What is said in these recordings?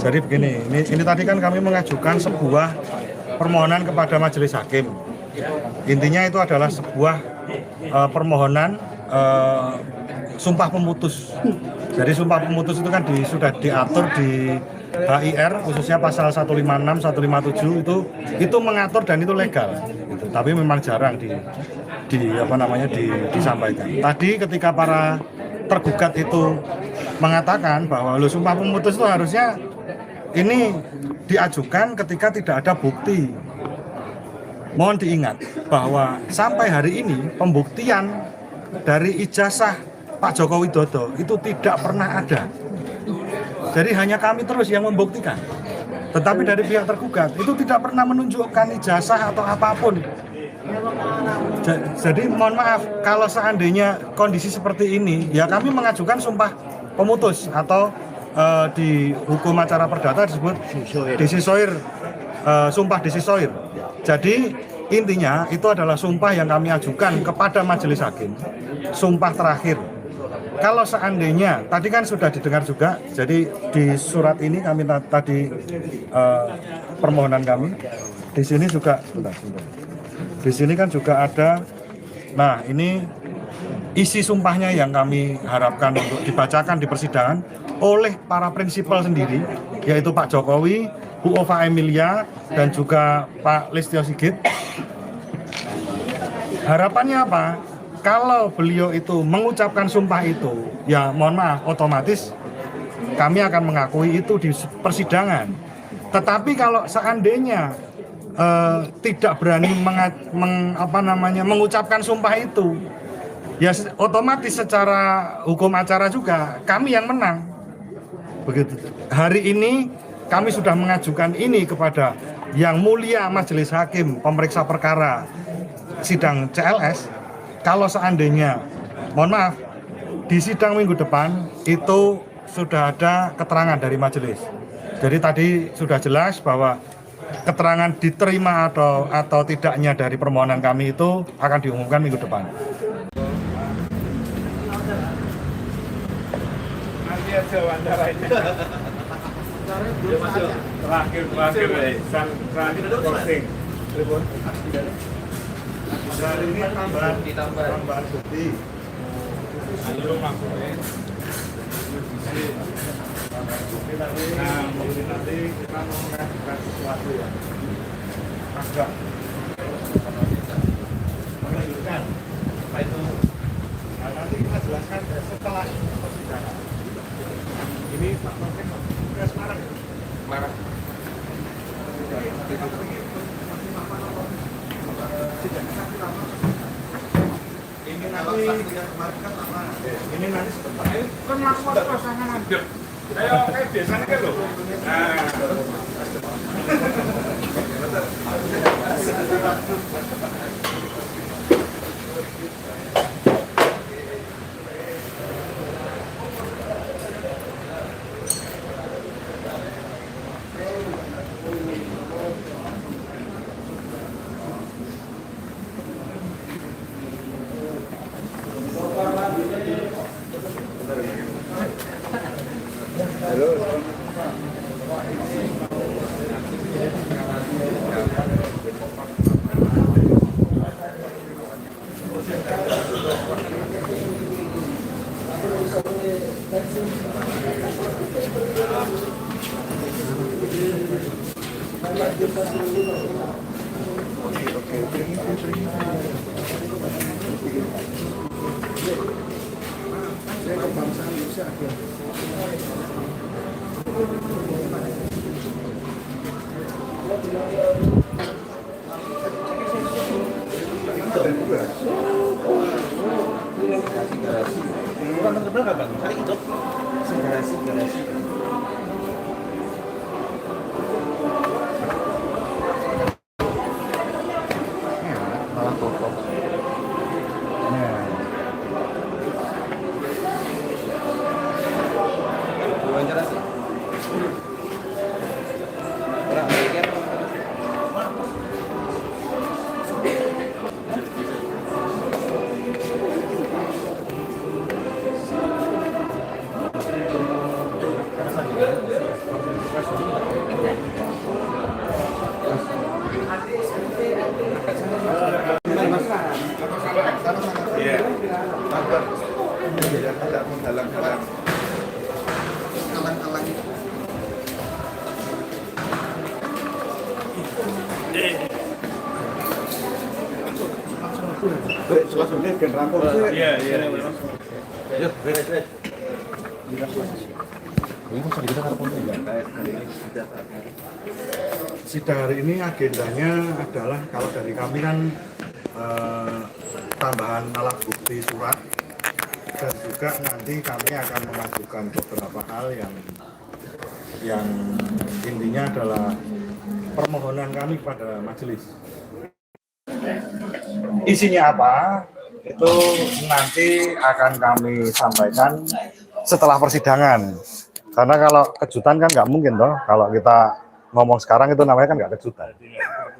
Jadi begini, ini tadi kan kami mengajukan sebuah permohonan kepada majelis hakim. Intinya itu adalah sebuah permohonan sumpah pemutus. Jadi sumpah pemutus itu kan sudah diatur di HIR khususnya pasal 156, 157 itu mengatur dan itu legal. Gitu. Tapi memang jarang disampaikan. Tadi ketika para tergugat itu mengatakan bahwa sumpah pemutus itu harusnya ini diajukan ketika tidak ada bukti. Mohon diingat bahwa sampai hari ini pembuktian dari ijazah Pak Joko Widodo itu tidak pernah ada. Jadi hanya kami terus yang membuktikan. Tetapi dari pihak tergugat itu tidak pernah menunjukkan ijazah atau apapun. Jadi mohon maaf kalau seandainya kondisi seperti ini, ya kami mengajukan sumpah pemutus atau di hukum acara perdata disebut disisoir, sumpah disisoir. Jadi intinya itu adalah sumpah yang kami ajukan kepada majelis hakim, sumpah terakhir. Kalau seandainya tadi kan sudah didengar juga, jadi di surat ini kami tadi permohonan kami di sini juga, di sini kan juga ada. Nah ini isi sumpahnya yang kami harapkan untuk dibacakan di persidangan oleh para prinsipal sendiri, yaitu Pak Jokowi, Bu Ova Emilia, dan juga Pak Listio Sigit. Harapannya apa? Kalau beliau itu mengucapkan sumpah itu, ya mohon maaf, otomatis kami akan mengakui itu di persidangan. Tetapi kalau seandainya tidak berani mengucapkan sumpah itu, ya otomatis secara hukum acara juga kami yang menang. Begitu. Hari ini kami sudah mengajukan ini kepada Yang Mulia Majelis Hakim Pemeriksa Perkara Sidang CLS. Kalau seandainya, mohon maaf, di sidang minggu depan itu sudah ada keterangan dari majelis. Jadi tadi sudah jelas bahwa keterangan diterima atau tidaknya dari permohonan kami itu akan diumumkan minggu depan. Nanti aja wawancaranya. Terakhir closing. Ini tambahan bukti. Lalu maksudnya Nah, mungkin nanti kita mau mengajukan sesuatu ya. Agak menunjukkan apa itu. Nah, nanti kita jelaskan setelah persidangan. Ini Pak Taufik, ke Semarang. Semarang. Ini nanti sebentar. Kan masuk pasangan. Ayo kayak biasanya kan loh. Nah. Malah kokoh. Nah. Wawancara sih. Orang mikir Selanjutnya gen rampung. Iya, iya. Yuk, beres. Sidang hari ini agendanya adalah kalau dari kami kan tambahan alat bukti surat, dan juga nanti kami akan mengajukan beberapa hal yang intinya adalah permohonan kami kepada majelis. Isinya apa? Itu nanti akan kami sampaikan setelah persidangan. Karena kalau kejutan kan nggak mungkin toh. Kalau kita ngomong sekarang itu namanya kan nggak kejutan.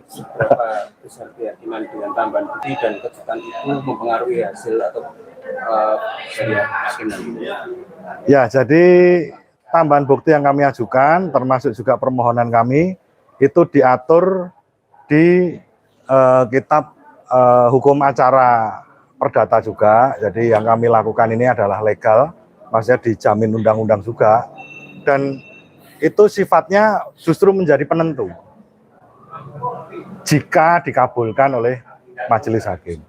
Seberapa besar keyakinan dengan tambahan bukti dan kejutan itu mempengaruhi hasil atau dari hakim nanti? Ya, jadi tambahan bukti yang kami ajukan, termasuk juga permohonan kami, itu diatur di kitab hukum acara perdata juga. Jadi yang kami lakukan ini adalah legal, maksudnya dijamin undang-undang juga, dan itu sifatnya justru menjadi penentu jika dikabulkan oleh majelis hakim.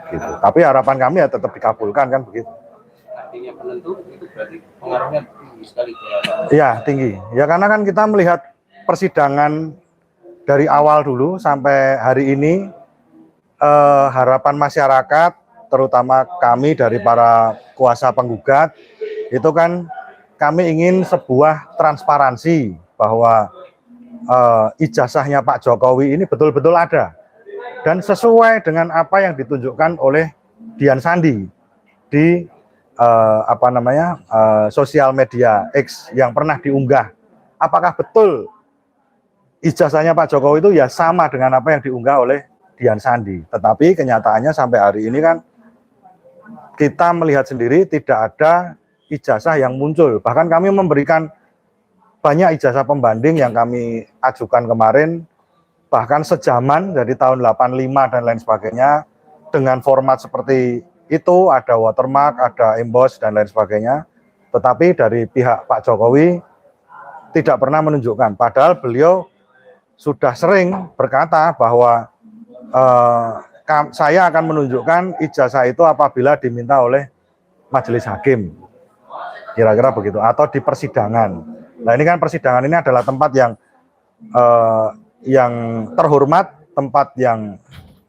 Gitu. Tapi harapan kami ya tetap dikabulkan kan begitu. Artinya penentu itu berarti pengaruhnya tinggi sekali. Iya, tinggi. Ya karena kan kita melihat persidangan dari awal dulu sampai hari ini, harapan masyarakat, terutama kami dari para kuasa penggugat, itu kan kami ingin sebuah transparansi bahwa ijazahnya Pak Jokowi ini betul-betul ada dan sesuai dengan apa yang ditunjukkan oleh Dian Sandi di sosial media X yang pernah diunggah. Apakah betul ijazahnya Pak Jokowi itu ya sama dengan apa yang diunggah oleh Dian Sandi? Tetapi kenyataannya sampai hari ini kan kita melihat sendiri tidak ada ijazah yang muncul. Bahkan kami memberikan banyak ijazah pembanding yang kami ajukan kemarin, bahkan sejaman dari tahun 85 dan lain sebagainya, dengan format seperti itu, ada watermark, ada emboss dan lain sebagainya. Tetapi dari pihak Pak Jokowi tidak pernah menunjukkan, padahal beliau sudah sering berkata bahwa saya akan menunjukkan ijazah itu apabila diminta oleh majelis hakim, kira-kira begitu, atau di persidangan. Nah ini kan persidangan ini adalah tempat yang terhormat, tempat yang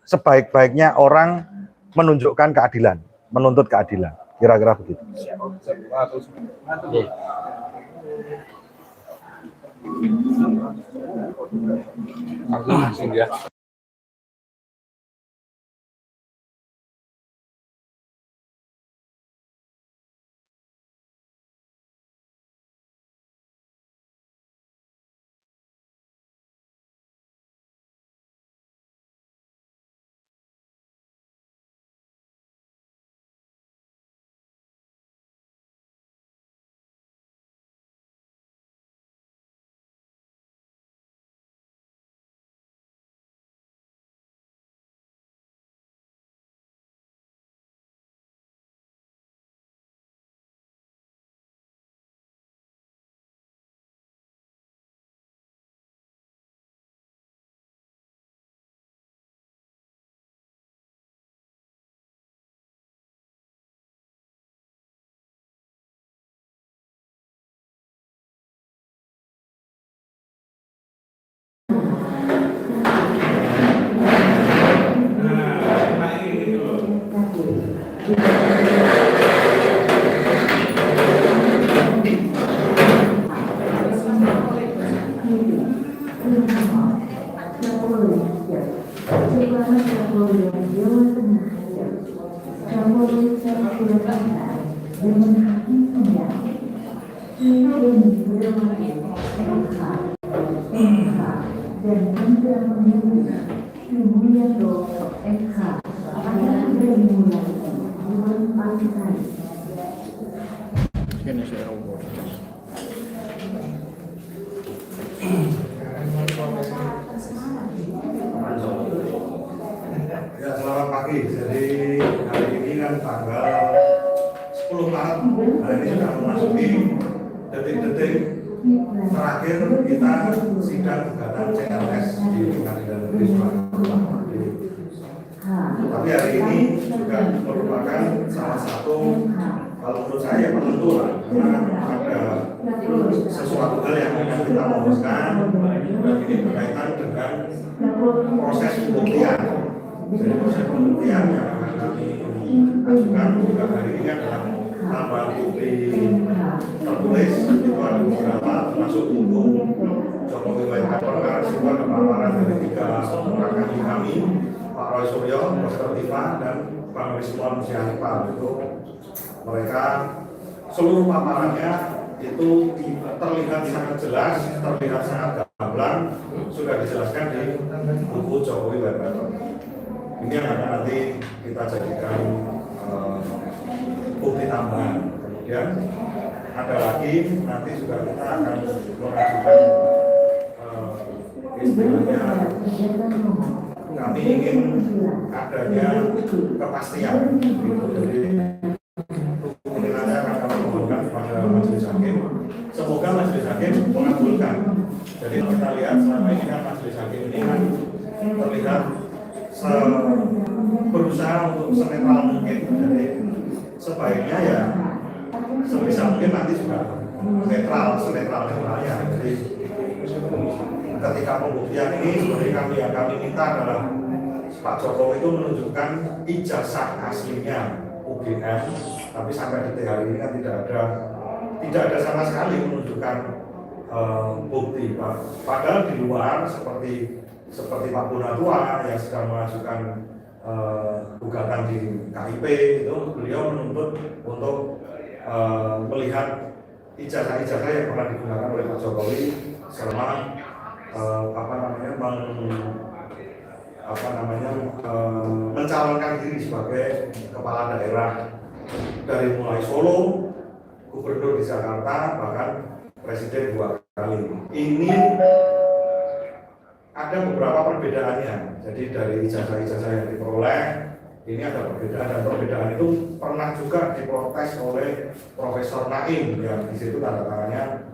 sebaik-baiknya orang menunjukkan keadilan, menuntut keadilan, kira-kira begitu. Langsung ya. Ya, selamat pagi. Jadi hari ini kan tanggal 10 Maret. Hari ini sudah memasuki detik-detik terakhir kita sidang gugatan CLS di Pengadilan Negeri Surabaya. Tapi hari ini juga merupakan salah satu, kalau menurut saya penentu lah, karena ada sesuatu hal yang akan kita fokuskan dan ini berkaitan dengan proses pembuktian. Jadi proses pembuktian yang akan kami ajukan juga hari ini adalah tambahan bukti tertulis, itu ada beberapa, termasuk buku Jokowi Waikan perkara sebuah kepalaran dari 3 orang kami, Pak Roy Suryo, Dr. Tifa, dan Bang Rizwan Musianipal. Itu mereka seluruh paparannya itu terlihat sangat jelas, terlihat sangat gamblang, sudah dijelaskan di buku Jokowi Waikan. Ini yang akan nanti kita jadikan bukti tambahan. Kemudian ada lagi, nanti juga kita akan mengajukan istilahnya, kami ingin adanya kepastian gitu. Jadi ini nanti akan kami mohonkan kepada majelis hakim, semoga majelis hakim mengabulkan. Jadi kita lihat selama ini kan majelis hakim ini kan terlihat berusaha untuk senetral mungkin. Jadi sebaiknya ya sebisa mungkin nanti juga netral-netralnya. Jadi ketika pembuktian ini sebenarnya kami minta adalah Pak Jokowi itu menunjukkan ijazah aslinya UGM, tapi sampai detik hari ini kan tidak ada sama sekali menunjukkan bukti, Pak. Padahal di luar seperti Pak Punatua yang sedang mengajukan gugatan di KIP itu, beliau menuntut untuk melihat ijazah-ijazah yang pernah digunakan oleh Pak Jokowi selama mencalonkan diri sebagai kepala daerah, dari mulai Solo, gubernur di Jakarta, bahkan presiden 2 kali. Ini ada beberapa perbedaannya. Jadi dari ijazah-ijazah yang diperoleh ini ada perbedaan, dan perbedaan itu pernah juga diprotes oleh Profesor Naim yang di situ tanda tangannya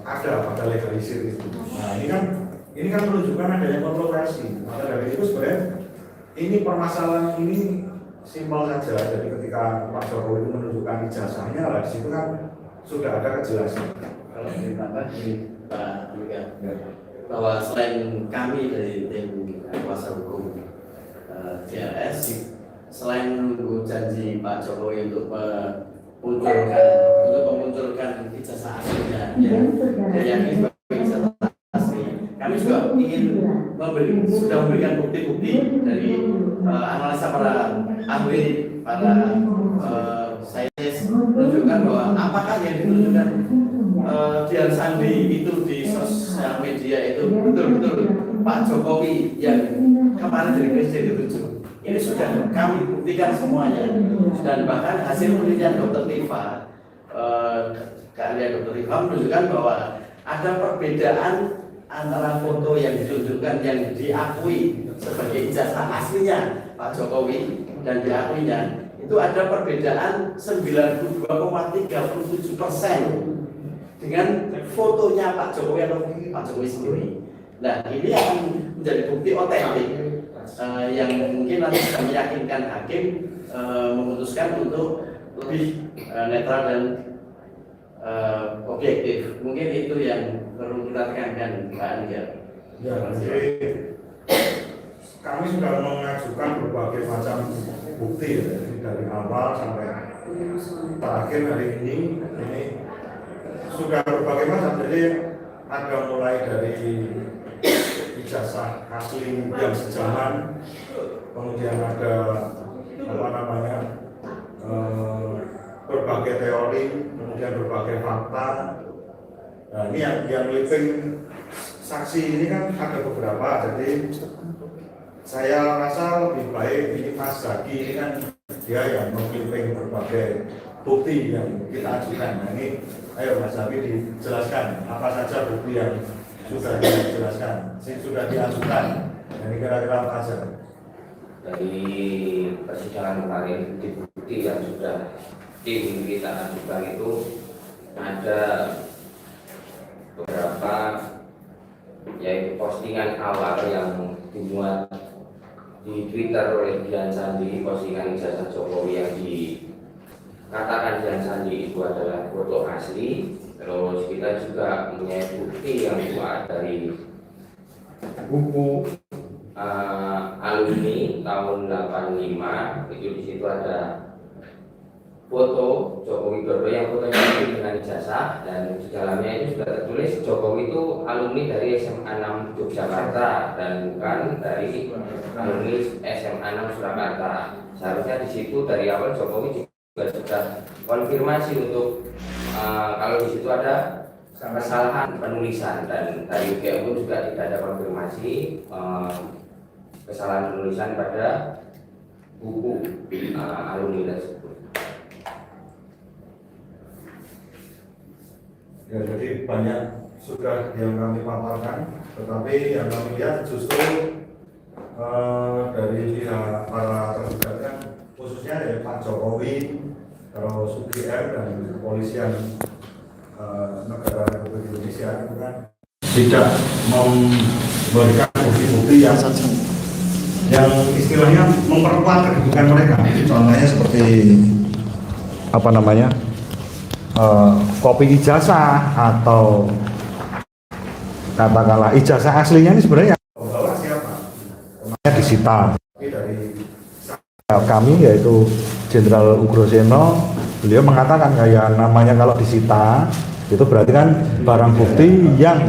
ada legalisir itu. Nah ini kan menunjukkan adanya kontroversi. Maka dari itu sebenarnya ini permasalahan ini simpel saja. Jadi ketika Pak Jokowi itu menunjukkan ijazahnya, lah di situ kan sudah ada kejelasan. Kalau ditambah di Pak Mika, bahwa selain kami dari tim kuasa hukum JLS, selain menunggu janji Pak Jokowi untuk memunculkan ijazah aslinya, yang ini sebagai ijazah asli, kami juga ingin sudah memberikan bukti-bukti dari analisa para ahli, para sains, menunjukkan bahwa apakah yang ditunjukkan Dian Sandi itu di sosial media itu betul-betul Pak Jokowi yang kemarin dari presiden ditunjuk. Ini sudah kami buktikan semuanya, dan bahkan hasil penelitian Dr. Tifa, keahlian Dr. Tifa menunjukkan bahwa ada perbedaan antara foto yang ditunjukkan yang diakui sebagai ijazah aslinya Pak Jokowi dan diakuinya itu ada perbedaan 92,37% dengan fotonya Pak Jokowi atau Pak Jokowi sendiri. Nah, ini akan menjadi bukti otentik yang mungkin nanti bisa meyakinkan hakim memutuskan untuk lebih netral dan objektif. Mungkin itu yang perlu kita tekankan, Pak Anjar. Ya, jadi kami sudah mengajukan berbagai macam bukti ya, dari awal sampai terakhir hari ini sudah berbagai macam. Jadi ada mulai dari ijazah asli yang sejaman, kemudian ada berbagai teori, kemudian berbagai fakta. Nah, ini yang living saksi ini kan ada beberapa, jadi saya rasa lebih baik ini Mas Zaki ini kan dia yang mengklipping berbagai bukti yang kita ajukan. Nah, ini ayo Mas Zaki dijelaskan apa saja bukti yang sudah dijelaskan, sudah diajukan. Ini kira-kira apa saja? Dari persidangan kemarin, bukti yang sudah tim kita ajukan itu ada beberapa, yaitu postingan awal yang dimuat di Twitter oleh Dian Sandi, postingan ijazah Jokowi yang dikatakan Dian Sandi itu adalah foto asli. Terus kita juga punya bukti yang kuat dari buku alumni tahun 85, itu di situ ada foto Joko Widodo yang fotonya dengan ijazah, dan di dalamnya itu sudah tertulis Jokowi itu alumni dari SMA 6 Yogyakarta dan bukan dari alumni SMA 6 Surakarta. Seharusnya di situ dari awal Jokowi juga sudah konfirmasi untuk kalau di situ ada kesalahan penulisan, dan dari UGM juga tidak ada konfirmasi kesalahan penulisan pada buku alumni tersebut. Ya, jadi banyak sudah yang kami paparkan, tetapi yang kami lihat justru dari pihak para tergugat, khususnya dari Pak Jokowi, terus UGM dan kepolisian negara Republik Indonesia itu kan tidak memberikan bukti-bukti yang istilahnya memperkuat kedudukan mereka. Contohnya seperti apa namanya? Kopi ijazah atau katakanlah ijazah aslinya ini sebenarnya bawa siapa? Namanya disita. Dari kami yaitu Jenderal Ugroseno, beliau mengatakan kayak namanya kalau disita itu berarti kan barang bukti yang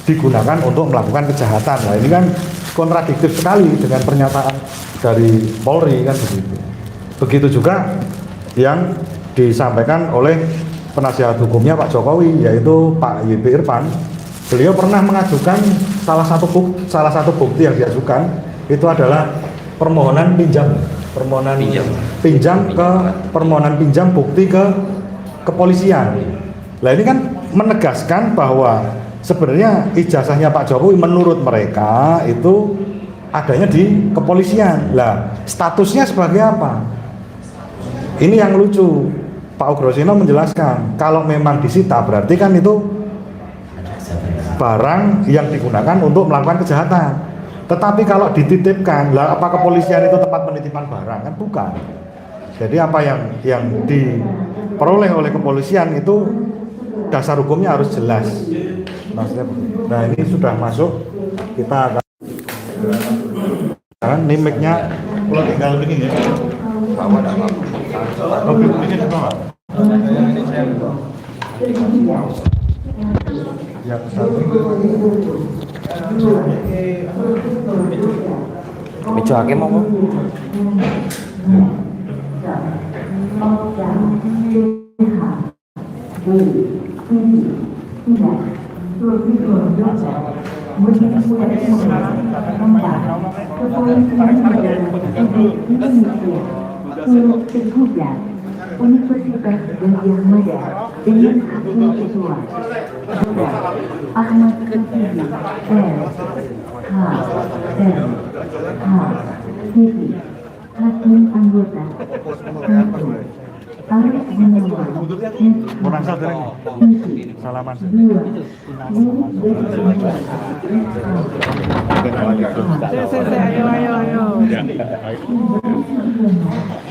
digunakan untuk melakukan kejahatan. Nah ini kan kontradiktif sekali dengan pernyataan dari Polri kan begitu. Begitu juga yang disampaikan oleh penasihat hukumnya Pak Jokowi, yaitu Pak YB Irfan. Beliau pernah mengajukan salah satu bukti yang diajukan itu adalah permohonan pinjam bukti ke kepolisian. Nah ini kan menegaskan bahwa sebenarnya ijazahnya Pak Jokowi menurut mereka itu adanya di kepolisian. Lah statusnya sebagai apa? Ini yang lucu. Pak Ugroseno menjelaskan kalau memang disita berarti kan itu barang yang digunakan untuk melakukan kejahatan. Tetapi kalau dititipkan, lah apa kepolisian itu tempat penitipan barang? Kan bukan. Jadi apa yang diperoleh oleh kepolisian itu dasar hukumnya harus jelas. Nah ini sudah masuk, kita akan nimiknya kalau tinggal begini ya. Bawa ada apa? Ini bawa. Ini saya yang satu. Bicu hakim apa? Universitas Gajah Mada dengan hakim ketua Ahmad Khatiri Siti hakim anggota 1 Arif Gunawan Kurang satu salaman. 2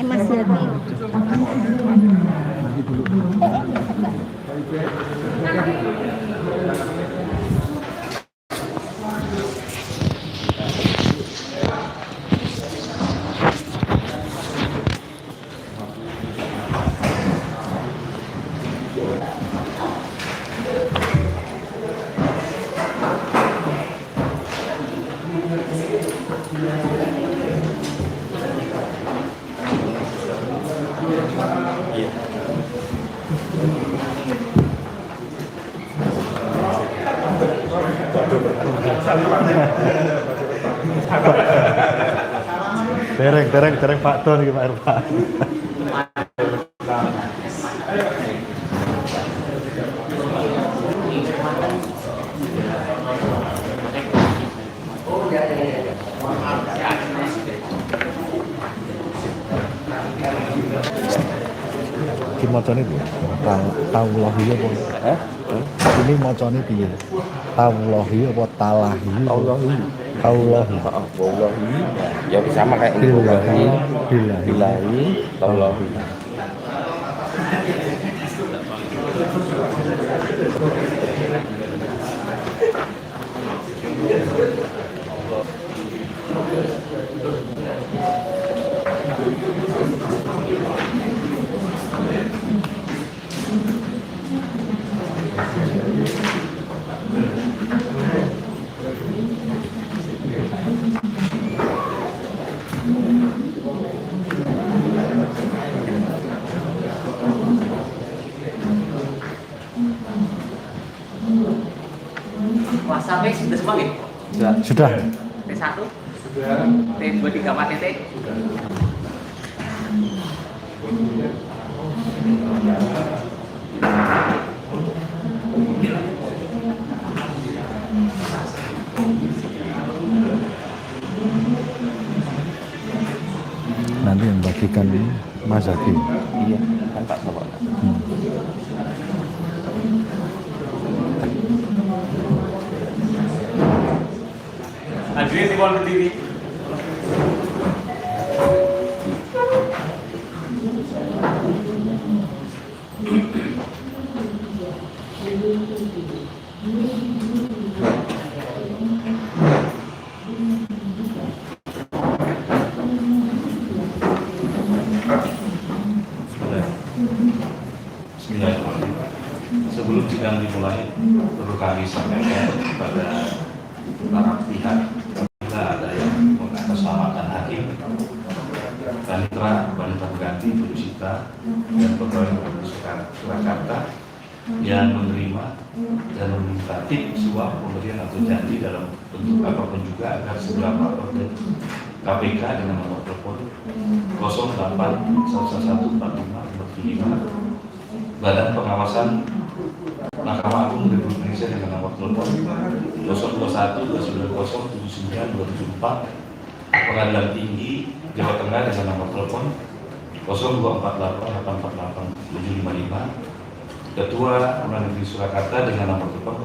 Mas Yati. Dereng Pak Don iki Pak Irfan. Iki macane piye? Taullahi apa? Ini macane piye? Taullahi apa talahi? Taullahi. Aullahi. Wallahi. Ya sama kayak ini. Billahi. Billahi. Billahi. Tallahi. WhatsApp sudah semua nih? Sudah. T1? T2 3 4 TT? Nanti yang bagikan Mas Zaki. Iya, kan Pak Bapak. Hadirin mohon berdiri. Bismillahirrahmanirrahim. Sebelum sidang dimulai, perlu kami sampaikan kepada para pihak bila ada yang mengatasnamakan hakim, panitera, wanita pengganti, penyusita, dan pegawai negeri Surakarta yang menerima dan meminta tip, suap, pemberian atau janji dalam bentuk apapun juga agar segera melapor ke KPK dengan nomor telepon 08114545 Badan Pengawasan Mahkamah Agung Republik Indonesia dengan nomor telepon 02129079274 Pengadilan Tinggi Jawa Tengah dengan nomor telepon 02488487755 Ketua Pengadilan Negeri Surakarta dengan nomor telepon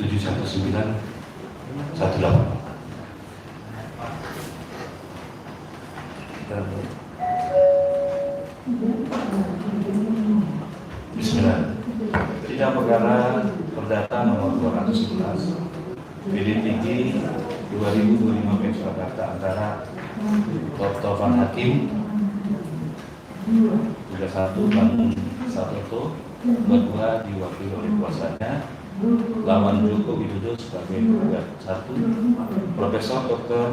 0271719918. Bismillah. Sidang perkara perdata nomor 211 PD3 2025 PN Surakarta antara Dr. Van Hakim 31 Bandung Satoto, kedua diwakili oleh kuasanya lawan Joko Widodo sebagai penggugat 1, Profesor Dr.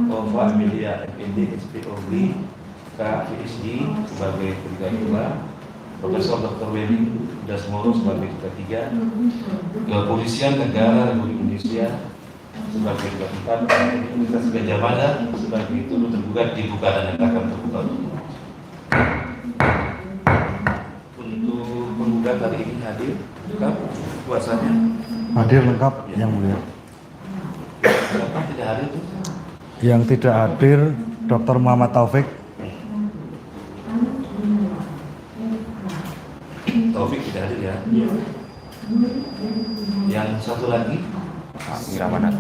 Ova Amelia FND SPOG KPSD sebagai penggugat 2, Profesor Dr. Weling Dasmoro sebagai penggugat 3, Kepolisian Negara Republik Indonesia sebagai penggugat 4, dan Universitas Gajah Mada sebagai turut tergugat dibuka dan nyatakan terbuka umum. Penggugat hari ini hadir lengkap kuasanya. Hadir lengkap yang mulia. Siapa tidak hadir itu? Yang tidak hadir Dr. Muhammad Taufik. Taufik tidak hadir ya. Yang satu lagi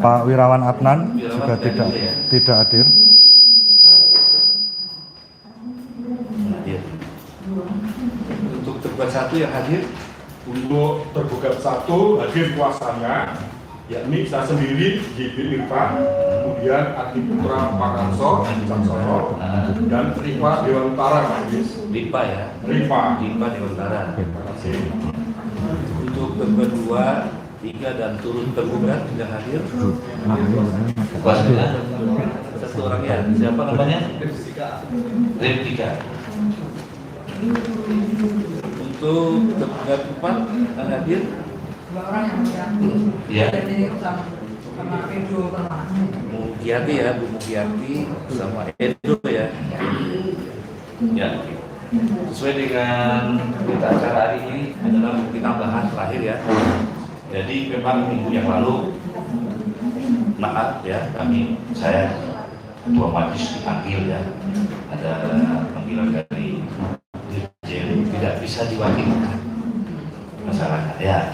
Pak Wirawan Adnan Wirawan juga tidak tidak hadir. hadir. Untuk tergugat 1 yang hadir, Untuk tergugat 1 hadir kuasanya, yakni saya sendiri JB Irfan, kemudian Adi Putra Pakarso, Caksono, dan Rifa Dewan Utara, Majelis. Lipa ya. Rifa. Lipa di Utara. Terima kasih. Untuk tergugat 2, 3 dan turut tergugat yang hadir. Kuasanya satu orang ya. Siapa namanya? Replika. Untuk tergugat 4 yang hadir. Ya. Mugiati ya, Bu Mugiati sama Edo ya. Ya. Sesuai dengan berita acara hari ini adalah bukti tambahan terakhir ya. Jadi memang minggu yang lalu maaf ya, saya ketua majelis dipanggil ya, ada panggilan dari Dirjen tidak bisa diwakilkan masyarakat ya,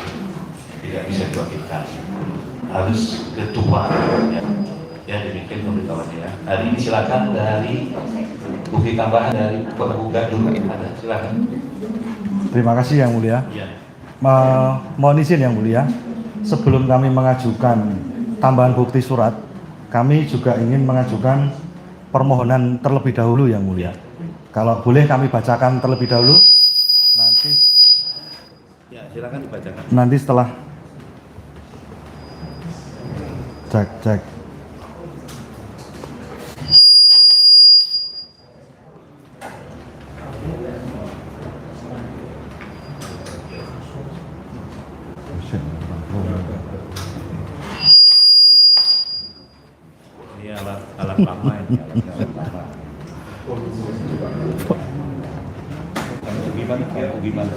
tidak bisa diwakilkan. harus ketua ya. Ya demikian pemberitahuannya ya. Hari ini silakan dari bukti tambahan dari penggugat dulu ada, silakan. Terima kasih Yang Mulia. Ya. Mohon izin Yang Mulia, sebelum kami mengajukan tambahan bukti surat, kami juga ingin mengajukan permohonan terlebih dahulu Yang Mulia. Kalau boleh kami bacakan terlebih dahulu. Nanti Ya, silakan dibacakan. Nanti setelah cek. Ini alat lama ini, alat lama. Gimana?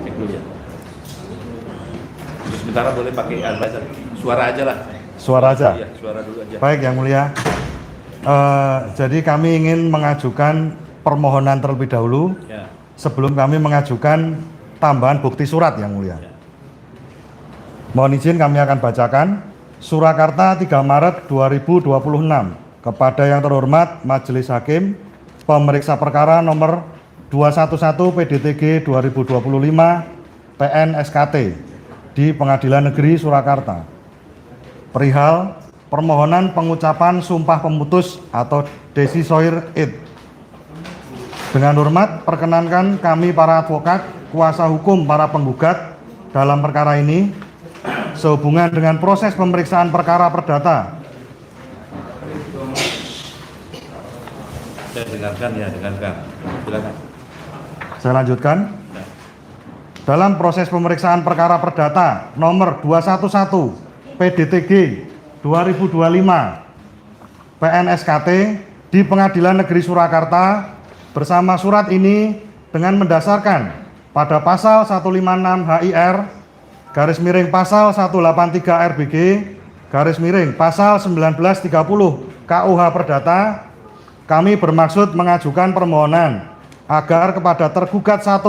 Cek dulu ya. Sementara boleh pakai advisor. Suara aja lah. Suara aja. Iya, suara dulu aja. Baik Yang Mulia. Jadi kami ingin mengajukan permohonan terlebih dahulu Ya. sebelum kami mengajukan tambahan bukti surat Yang Mulia. Ya. Mohon izin kami akan bacakan. Surakarta 3 Maret 2026 kepada yang terhormat Majelis Hakim Pemeriksa Perkara nomor 211 PDTG 2025 PN SKT di Pengadilan Negeri Surakarta. Perihal permohonan pengucapan sumpah pemutus atau decissoire id. Dengan hormat, perkenankan kami para advokat, kuasa hukum para penggugat dalam perkara ini sehubungan dengan proses pemeriksaan perkara perdata. Saya dengarkan ya, dengarkan. Silakan. Saya lanjutkan. Dalam proses pemeriksaan perkara perdata nomor 211 PDTG 2025 PN SKT di Pengadilan Negeri Surakarta bersama surat ini dengan mendasarkan pada pasal 156 HIR garis miring pasal 183 RBG garis miring pasal 1930 KUH Perdata, kami bermaksud mengajukan permohonan agar kepada tergugat 1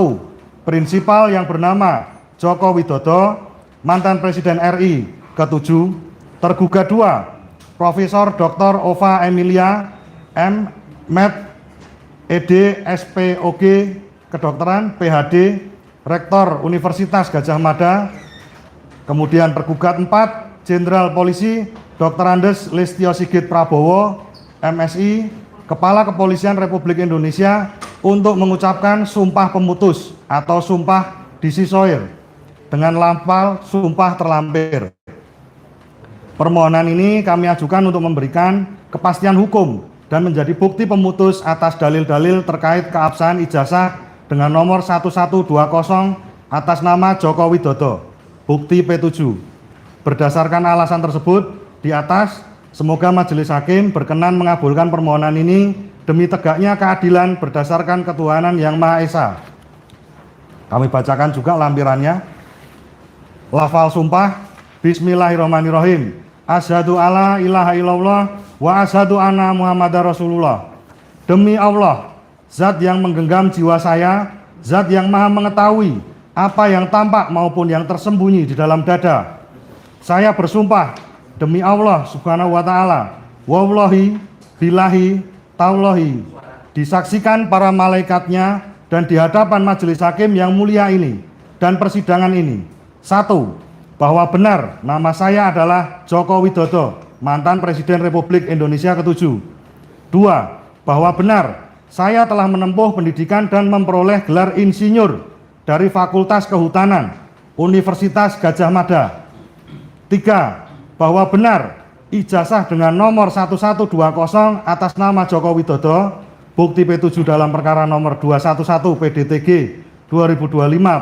prinsipal yang bernama Joko Widodo, mantan Presiden RI ke-7, tergugat 2 Profesor Dr. Ova Emilia M. Med. ED SPOG Kedokteran PhD Rektor Universitas Gadjah Mada. Kemudian tergugat 4 Jenderal Polisi Dr. Andes Listio Sigit Prabowo MSI, Kepala Kepolisian Republik Indonesia, untuk mengucapkan sumpah pemutus atau sumpah decissoire dengan lafal sumpah terlampir. Permohonan ini kami ajukan untuk memberikan kepastian hukum dan menjadi bukti pemutus atas dalil-dalil terkait keabsahan ijazah dengan nomor 1120 atas nama Joko Widodo, bukti P7. Berdasarkan alasan tersebut di atas, semoga Majelis Hakim berkenan mengabulkan permohonan ini demi tegaknya keadilan berdasarkan ketuhanan Yang Maha Esa. Kami bacakan juga lampirannya. Lafal sumpah. Bismillahirrahmanirrahim. Asyhadu alla ilaha illallah wa asyhadu anna Muhammadar Rasulullah. Demi Allah, zat yang menggenggam jiwa saya, zat yang maha mengetahui apa yang tampak maupun yang tersembunyi di dalam dada. Saya bersumpah demi Allah Subhanahu wa taala, wallahi billahi taulahi, disaksikan para malaikatnya dan di hadapan majelis hakim yang mulia ini dan persidangan ini. 1. Bahwa benar nama saya adalah Joko Widodo, mantan Presiden Republik Indonesia ke-7. 2. Bahwa benar saya telah menempuh pendidikan dan memperoleh gelar insinyur dari Fakultas Kehutanan Universitas Gadjah Mada. 3. Bahwa benar ijazah dengan nomor 1120 atas nama Joko Widodo, bukti P7 dalam perkara nomor 211 PDTG 2025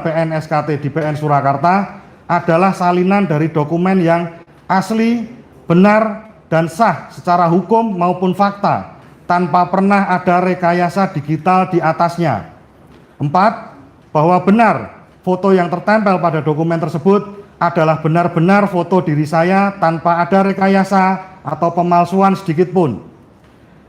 PN SKT di PN Surakarta adalah salinan dari dokumen yang asli, benar, dan sah secara hukum maupun fakta, tanpa pernah ada rekayasa digital di atasnya. 4. Bahwa benar foto yang tertempel pada dokumen tersebut adalah benar-benar foto diri saya tanpa ada rekayasa atau pemalsuan sedikit pun.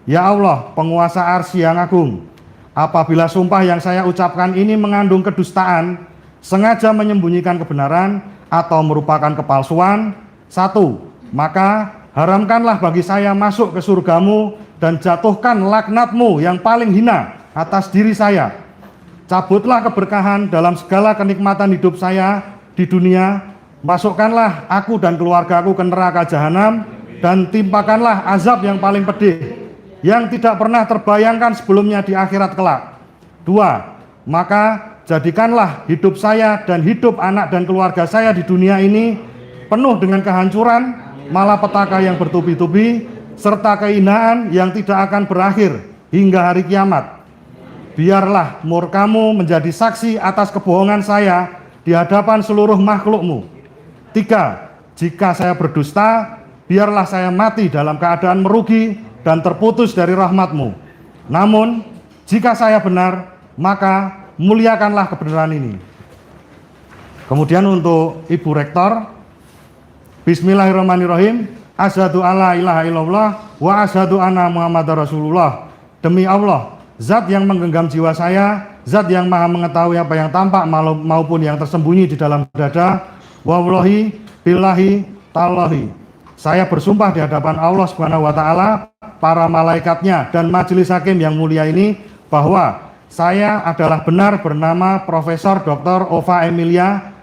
Ya Allah, penguasa arsy yang agung, apabila sumpah yang saya ucapkan ini mengandung kedustaan, sengaja menyembunyikan kebenaran atau merupakan kepalsuan. 1. Maka haramkanlah bagi saya masuk ke surgamu dan jatuhkan laknatmu yang paling hina atas diri saya. Cabutlah keberkahan dalam segala kenikmatan hidup saya di dunia. Masukkanlah aku dan keluargaku ke neraka jahanam dan timpakanlah azab yang paling pedih yang tidak pernah terbayangkan sebelumnya di akhirat kelak. 2. Maka jadikanlah hidup saya dan hidup anak dan keluarga saya di dunia ini penuh dengan kehancuran, malapetaka yang bertubi-tubi, serta kehinaan yang tidak akan berakhir hingga hari kiamat. Biarlah murkamu menjadi saksi atas kebohongan saya di hadapan seluruh makhlukmu. 3. Jika saya berdusta, biarlah saya mati dalam keadaan merugi dan terputus dari rahmatmu. Namun, jika saya benar, maka muliakanlah kebenaran ini. Kemudian untuk Ibu Rektor, Bismillahirrahmanirrahim. Asyhadu alla ilaha illallah wa asyhadu anna Muhammadar Rasulullah. Demi Allah, zat yang menggenggam jiwa saya, zat yang maha mengetahui apa yang tampak maupun yang tersembunyi di dalam dada. Wallahi billahi tallahi. Saya bersumpah di hadapan Allah Subhanahu wa taala, para malaikatnya dan majelis hakim yang mulia ini bahwa saya adalah benar bernama Profesor Dr. Ova Emilia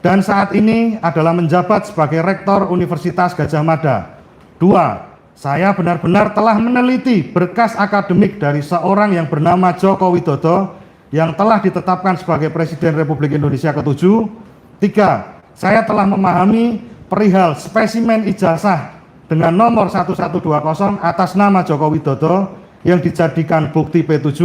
dan saat ini adalah menjabat sebagai Rektor Universitas Gadjah Mada. 2. Saya benar-benar telah meneliti berkas akademik dari seorang yang bernama Joko Widodo yang telah ditetapkan sebagai Presiden Republik Indonesia ke-7. 3. Saya telah memahami perihal spesimen ijazah dengan nomor 1120 atas nama Joko Widodo yang dijadikan bukti P7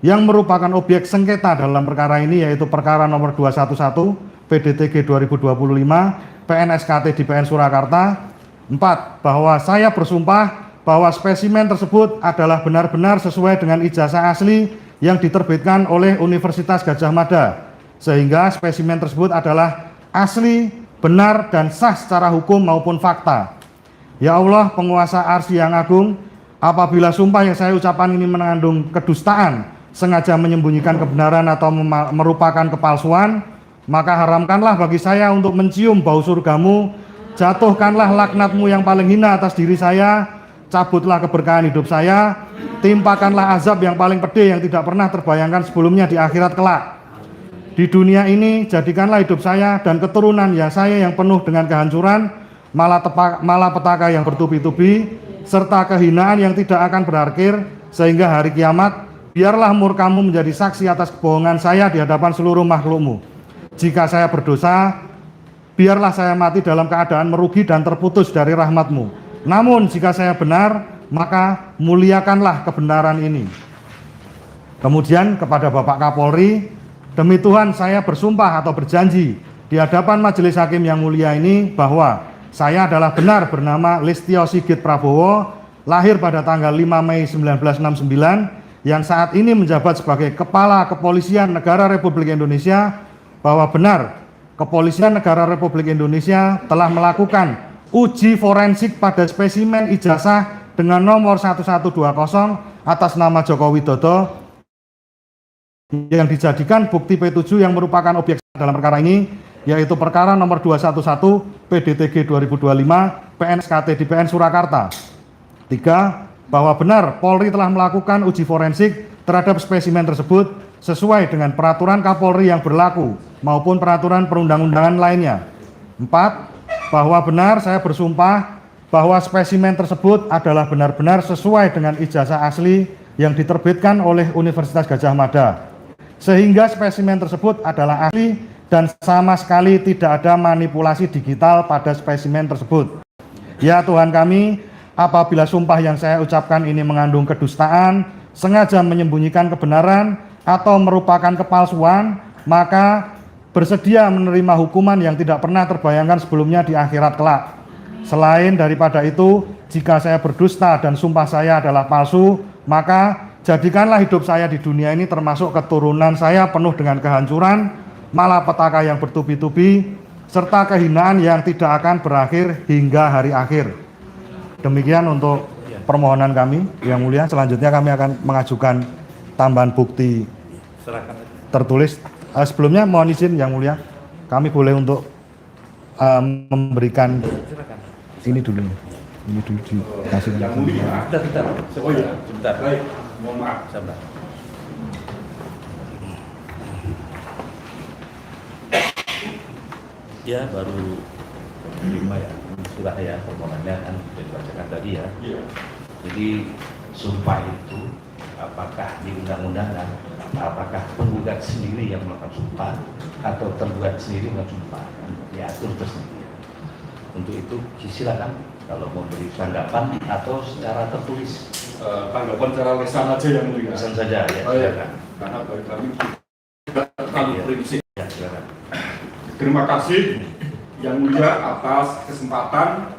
yang merupakan objek sengketa dalam perkara ini, yaitu perkara nomor 211 PDTG 2025 PNSKT di PN Surakarta. 4. Bahwa saya bersumpah bahwa spesimen tersebut adalah benar-benar sesuai dengan ijazah asli yang diterbitkan oleh Universitas Gadjah Mada, sehingga spesimen tersebut adalah asli, benar, dan sah secara hukum maupun fakta. Ya Allah, penguasa arsy yang agung, apabila sumpah yang saya ucapkan ini mengandung kedustaan, sengaja menyembunyikan kebenaran atau merupakan kepalsuan, maka haramkanlah bagi saya untuk mencium bau surgamu, jatuhkanlah laknatmu yang paling hina atas diri saya, cabutlah keberkahan hidup saya, timpakanlah azab yang paling pedih yang tidak pernah terbayangkan sebelumnya di akhirat kelak. Di dunia ini jadikanlah hidup saya dan keturunan ya saya yang penuh dengan kehancuran, malapetaka yang bertubi-tubi, serta kehinaan yang tidak akan berakhir, sehingga hari kiamat biarlah murkamu menjadi saksi atas kebohongan saya di hadapan seluruh makhlukmu. Jika saya berdosa, biarlah saya mati dalam keadaan merugi dan terputus dari rahmatmu. Namun jika saya benar, maka muliakanlah kebenaran ini. Kemudian kepada Bapak Kapolri, demi Tuhan saya bersumpah atau berjanji di hadapan majelis hakim yang mulia ini bahwa saya adalah benar bernama Listio Sigit Prabowo, lahir pada tanggal 5 Mei 1969, yang saat ini menjabat sebagai Kepala Kepolisian Negara Republik Indonesia, bahwa benar Kepolisian Negara Republik Indonesia telah melakukan uji forensik pada spesimen ijazah dengan nomor 1120 atas nama Joko Widodo yang dijadikan bukti P7 yang merupakan objek dalam perkara ini, yaitu perkara nomor 211 PDTG 2025 PNSKT di PN Surakarta. 3. Bahwa benar Polri telah melakukan uji forensik terhadap spesimen tersebut sesuai dengan peraturan Kapolri yang berlaku maupun peraturan perundang-undangan lainnya. 4. Bahwa benar saya bersumpah bahwa spesimen tersebut adalah benar-benar sesuai dengan ijazah asli yang diterbitkan oleh Universitas Gadjah Mada, sehingga spesimen tersebut adalah asli dan sama sekali tidak ada manipulasi digital pada spesimen tersebut. Ya Tuhan kami, apabila sumpah yang saya ucapkan ini mengandung kedustaan, sengaja menyembunyikan kebenaran, atau merupakan kepalsuan, maka bersedia menerima hukuman yang tidak pernah terbayangkan sebelumnya di akhirat kelak. Selain daripada itu, jika saya berdusta dan sumpah saya adalah palsu, maka jadikanlah hidup saya di dunia ini termasuk keturunan saya penuh dengan kehancuran, malapetaka yang bertubi-tubi, serta kehinaan yang tidak akan berakhir hingga hari akhir. Demikian untuk permohonan kami, Yang Mulia. Selanjutnya kami akan mengajukan tambahan bukti tertulis Sebelumnya mohon izin Yang Mulia, kami boleh untuk memberikan ini dulu dikasih. Yang Mulia. Sebentar. Oh iya, Sebentar. baik. Mohon maaf. Sebentar. Ya baru 5 ya, sudah ya permohonannya kan sudah dibacakan tadi ya. Iya. Jadi sumpah itu apakah di undang-undangan, apakah penggugat sendiri yang melakukan sumpah atau tergugat sendiri melakukan sumpah, kan diatur tersendiri. Untuk itu silakan kalau mau beri tanggapan atau secara tertulis. Tanggapan secara lisan aja Yang Mulia. Pesan saja ya. Oh iya. Silakan. Karena bagi kami tidak terlalu prinsip. Ya silakan. Terima kasih Yang Mulia atas kesempatan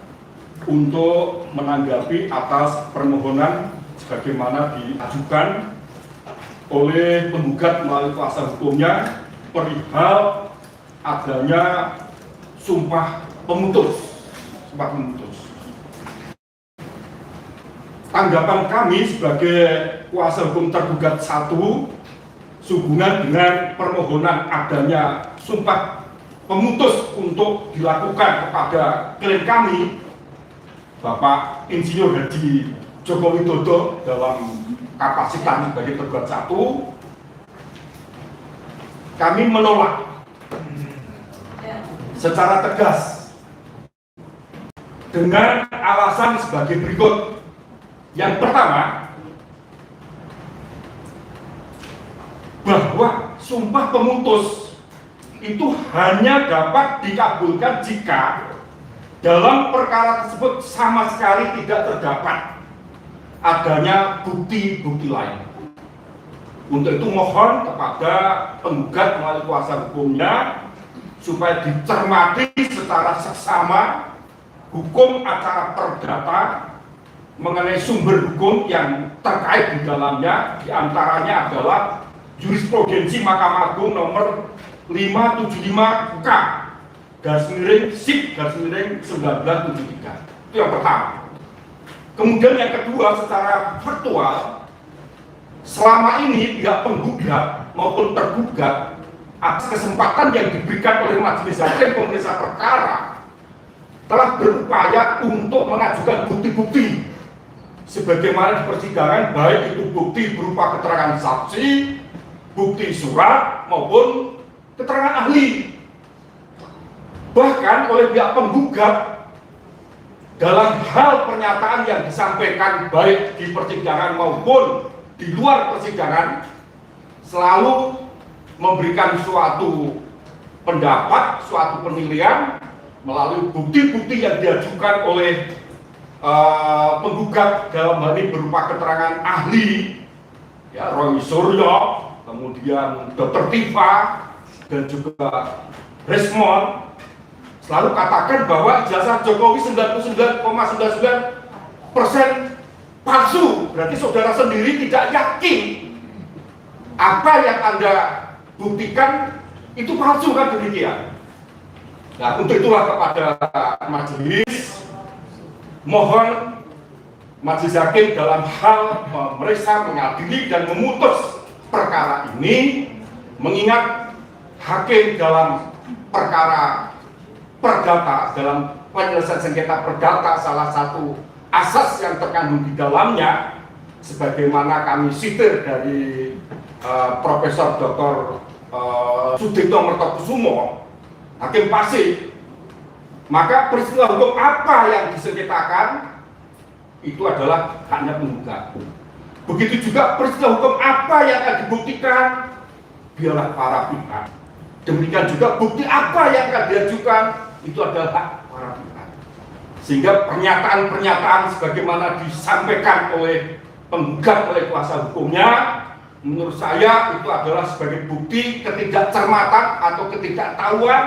untuk menanggapi atas permohonan sebagaimana diajukan oleh penggugat melalui kuasa hukumnya perihal adanya sumpah pemutus. Tanggapan kami sebagai kuasa hukum tergugat 1 sehubungan dengan permohonan adanya sumpah pemutus untuk dilakukan kepada klien kami Bapak Insinyur Haji Joko Widodo dalam kapasitas sebagai tergugat 1, kami menolak secara tegas dengan alasan sebagai berikut. Yang pertama, bahwa sumpah pemutus itu hanya dapat dikabulkan jika dalam perkara tersebut sama sekali tidak terdapat adanya bukti-bukti lain. Untuk itu mohon kepada penggugat melalui kuasa hukumnya supaya dicermati secara seksama hukum acara perdata mengenai sumber hukum yang terkait di dalamnya, diantaranya adalah jurisprudensi Mahkamah Agung nomor 575K /SIP/1973. Itu yang pertama. Kemudian yang kedua, secara faktual, selama ini pihak penggugat maupun tergugat atas kesempatan yang diberikan oleh majelis hakim pemeriksa perkara telah berupaya untuk mengajukan bukti-bukti sebagaimana di persidangan, baik itu bukti berupa keterangan saksi, bukti surat maupun keterangan ahli. Bahkan oleh pihak penggugat dalam hal pernyataan yang disampaikan baik di persidangan maupun di luar persidangan selalu memberikan suatu pendapat, suatu penilaian melalui bukti-bukti yang diajukan oleh penggugat dalam hal ini berupa keterangan ahli, ya, Roy Suryo, kemudian Dr. Tifa dan juga Resmond selalu katakan bahwa ijazah Jokowi 99,99% palsu. Berarti saudara sendiri tidak yakin apa yang Anda buktikan itu palsu, kan demikian. Nah, untuk itulah kepada majelis, mohon majelis hakim dalam hal memeriksa, mengadili dan memutus perkara ini, mengingat hakim dalam perkara perdata, dalam penyelesaian sengketa perdata, salah satu asas yang terkandung di dalamnya sebagaimana kami sitir dari Profesor Dr. Sudipto Mertokusumo, Hakim Pasik, maka peristiwa hukum apa yang disengketakan itu adalah haknya penggugat. Begitu juga peristiwa hukum apa yang akan dibuktikan biarlah para pihak. Demikian juga bukti apa yang akan diajukan itu adalah hak para pihak. Sehingga pernyataan-pernyataan sebagaimana disampaikan oleh penggugat oleh kuasa hukumnya, menurut saya itu adalah sebagai bukti ketidakcermatan atau ketidaktahuan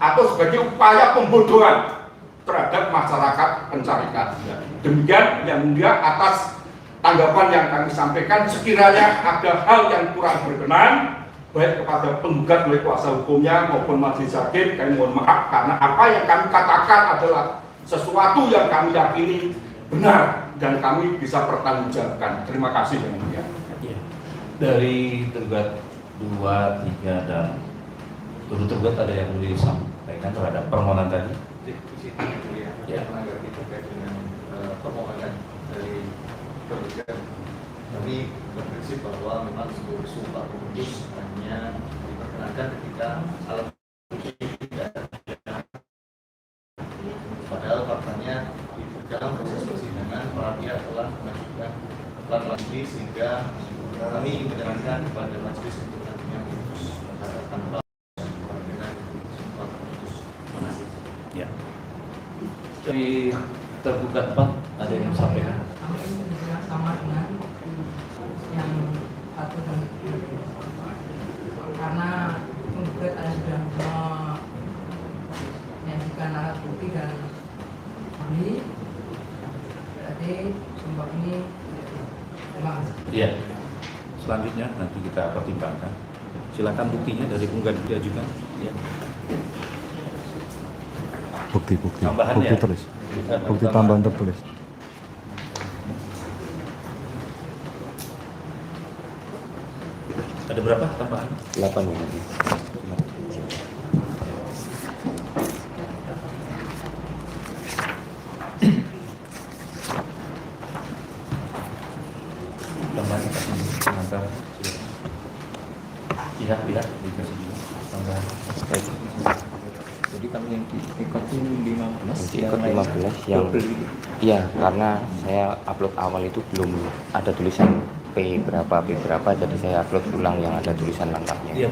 atau sebagai upaya pembodohan terhadap masyarakat pencari keadilan. Demikian yang mulia atas tanggapan yang kami sampaikan. Sekiranya ada hal yang kurang berkenan baik kepada penggugat oleh kuasa hukumnya maupun majelis hakim, kami mohon maaf karena apa yang kami katakan adalah sesuatu yang kami yakini benar dan kami bisa pertanggungjawabkan. Terima kasih yang mulia. Dari tergugat 2, 3, dan turut-turut ada yang boleh disampaikan terhadap permohonan tadi? Di situ ya, menanggapi terkait dengan permohonan dari tergugat. Kami berprinsip bahwa memang seluruh sumpah pemutus hanya diperkenankan ketika alat bukti tidak ada. Padahal faktanya di dalam proses persidangan para pihak telah mengajukan pra-peradilan ini, sehingga kami menyarankan kepada majelis untuk nantinya memutus tanpa dengan sumpah pemutus. Ya. Dari tergugat 4 ada yang sampaikan? Sama dengan yang satu dan karena penggugat ada sudah menyajikan alat bukti dan ahli, berarti sumpah ini terima kasih. Iya. Selanjutnya nanti kita pertimbangkan. Silakan buktinya dari penggugat diajukan. Ya. Bukti Tambahannya. bukti tulis, bukti tambahan tertulis. Ada berapa tambahan? 8 Tambahan pengantar. Pihak-pihak dikasih juga tambahan. Jadi kami yang diikotin 15 Ikut 15 yang iya, karena saya upload awal itu belum ada tulisan P berapa, jadi saya upload ulang yang ada tulisan lengkapnya. Iya,